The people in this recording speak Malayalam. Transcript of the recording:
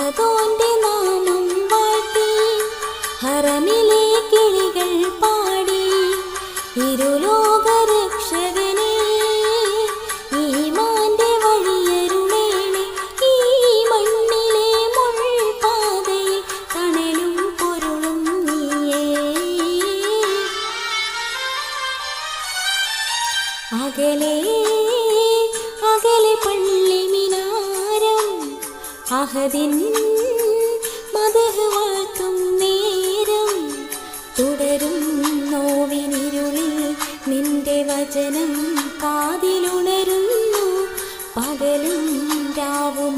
അഹദോന്റെ നാമം വാഴ്ത്തി ഹറമിലെ കിളികൾ പാടി ഇരുലോകരക്ഷകനെ ഈമാന്റെ വഴിയരുളേണേ ഈ മണ്ണിലെ മുൾപാതയിൽ തണലും പൊരുളും നീയേ. അകലെ അകലെ പള്ളി മിനാരം അഹദിൻ മദഹ് വാഴ്ത്തും നേരം തുടരും നോവിനിരുളിൽ നിന്റെ വചനം കാതിലുണരുന്നു പകലും രാവും